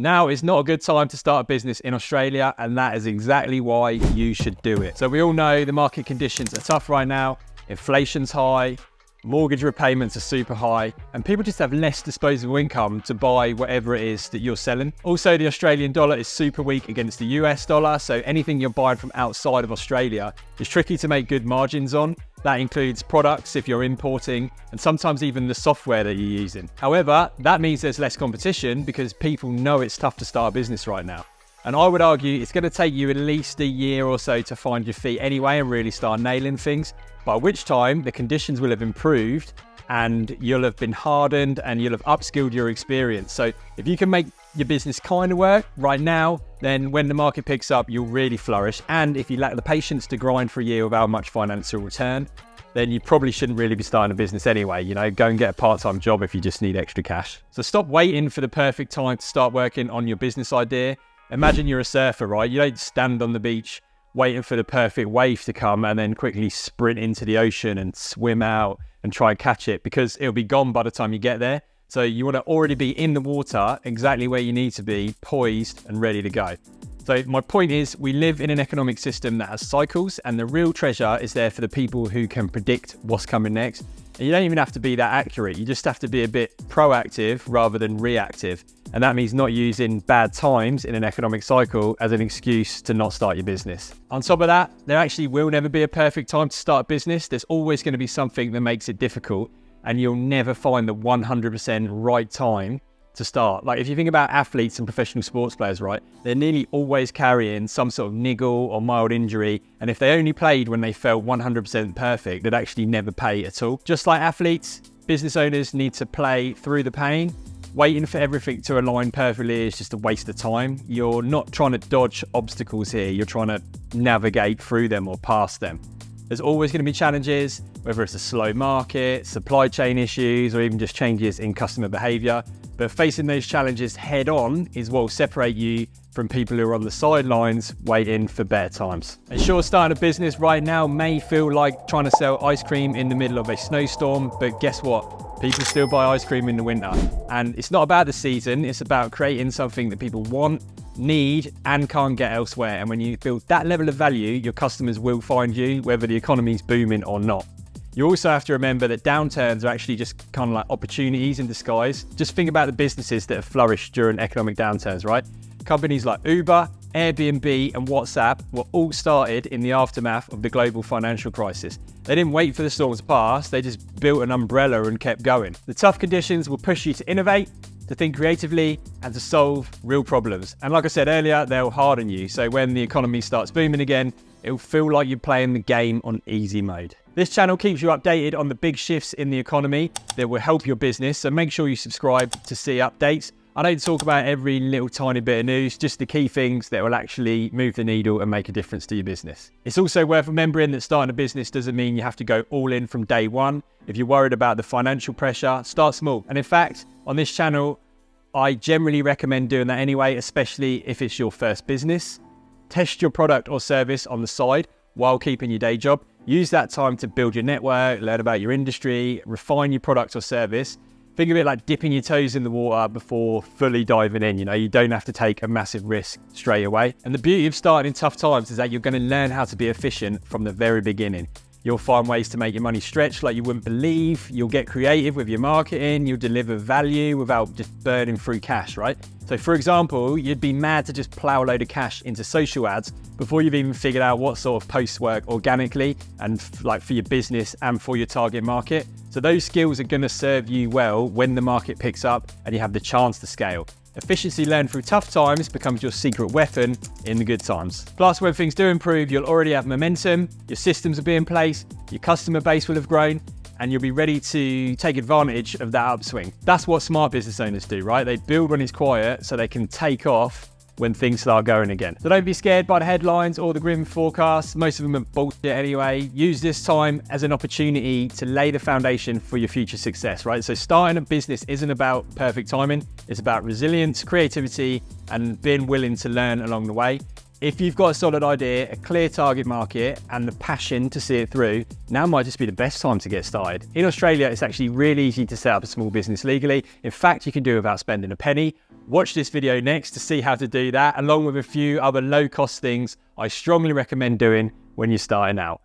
Now is not a good time to start a business in Australia, and that is exactly why you should do it. So we all know the market conditions are tough right now. Inflation's high, mortgage repayments are super high, and people just have less disposable income to buy whatever it is that you're selling. Also, the Australian dollar is super weak against the US dollar, so anything you're buying from outside of Australia is tricky to make good margins on. That includes products if you're importing, and sometimes even the software that you're using. However, that means there's less competition because people know it's tough to start a business right now. And I would argue it's going to take you at least a year or so to find your feet anyway and really start nailing things, by which time the conditions will have improved and you'll have been hardened and you'll have upskilled your experience. So if you can make your business kind of work right now, then when the market picks up, you'll really flourish. And if you lack the patience to grind for a year without much financial return, then you probably shouldn't really be starting a business anyway. Go and get a part-time job if you just need extra cash. So stop waiting for the perfect time to start working on your business idea. Imagine you're a surfer, right? You don't stand on the beach waiting for the perfect wave to come and then quickly sprint into the ocean and swim out and try and catch it, because it'll be gone by the time you get there. So you want to already be in the water exactly where you need to be, poised and ready to go. So my point is, we live in an economic system that has cycles, and the real treasure is there for the people who can predict what's coming next. And you don't even have to be that accurate. You just have to be a bit proactive rather than reactive. And that means not using bad times in an economic cycle as an excuse to not start your business. On top of that, there actually will never be a perfect time to start a business. There's always going to be something that makes it difficult, and you'll never find the 100% right time to start. Like if you think about athletes and professional sports players, right? They're nearly always carrying some sort of niggle or mild injury. And if they only played when they felt 100% perfect, they'd actually never pay at all. Just like athletes, business owners need to play through the pain. Waiting for everything to align perfectly is just a waste of time. You're not trying to dodge obstacles here. You're trying to navigate through them or past them. There's always going to be challenges, whether it's a slow market, supply chain issues, or even just changes in customer behavior. But facing those challenges head on is what will separate you from people who are on the sidelines waiting for better times. And sure, starting a business right now may feel like trying to sell ice cream in the middle of a snowstorm, but guess what? People still buy ice cream in the winter. And it's not about the season, it's about creating something that people want, need, and can't get elsewhere. And when you build that level of value, your customers will find you, whether the economy's booming or not. You also have to remember that downturns are actually just kind of like opportunities in disguise. Just think about the businesses that have flourished during economic downturns, right? Companies like Uber, Airbnb, and WhatsApp were all started in the aftermath of the global financial crisis. They didn't wait for the storm to pass, they just built an umbrella and kept going. The tough conditions will push you to innovate, to think creatively, and to solve real problems. And like I said earlier, they'll harden you. So when the economy starts booming again, it'll feel like you're playing the game on easy mode. This channel keeps you updated on the big shifts in the economy that will help your business, so make sure you subscribe to see updates. I don't talk about every little tiny bit of news, just the key things that will actually move the needle and make a difference to your business. It's also worth remembering that starting a business doesn't mean you have to go all in from day one. If you're worried about the financial pressure, start small. And in fact, on this channel, I generally recommend doing that anyway, especially if it's your first business. Test your product or service on the side while keeping your day job. Use that time to build your network, learn about your industry, refine your product or service. Think of it like dipping your toes in the water before fully diving in. You don't have to take a massive risk straight away. And the beauty of starting in tough times is that you're going to learn how to be efficient from the very beginning. You'll find ways to make your money stretch like you wouldn't believe. You'll get creative with your marketing. You'll deliver value without just burning through cash, right? So for example, you'd be mad to just plow a load of cash into social ads before you've even figured out what sort of posts work organically and like for your business and for your target market. So those skills are going to serve you well when the market picks up and you have the chance to scale. Efficiency learned through tough times becomes your secret weapon in the good times. Plus, when things do improve, you'll already have momentum, your systems will be in place, your customer base will have grown, and you'll be ready to take advantage of that upswing. That's what smart business owners do, right? They build when it's quiet so they can take off when things start going again. So don't be scared by the headlines or the grim forecasts. Most of them are bullshit anyway. Use this time as an opportunity to lay the foundation for your future success, right? So starting a business isn't about perfect timing. It's about resilience, creativity, and being willing to learn along the way. If you've got a solid idea, a clear target market, and the passion to see it through, now might just be the best time to get started. In Australia, it's actually really easy to set up a small business legally. In fact, you can do it without spending a penny. Watch this video next to see how to do that, along with a few other low-cost things I strongly recommend doing when you're starting out.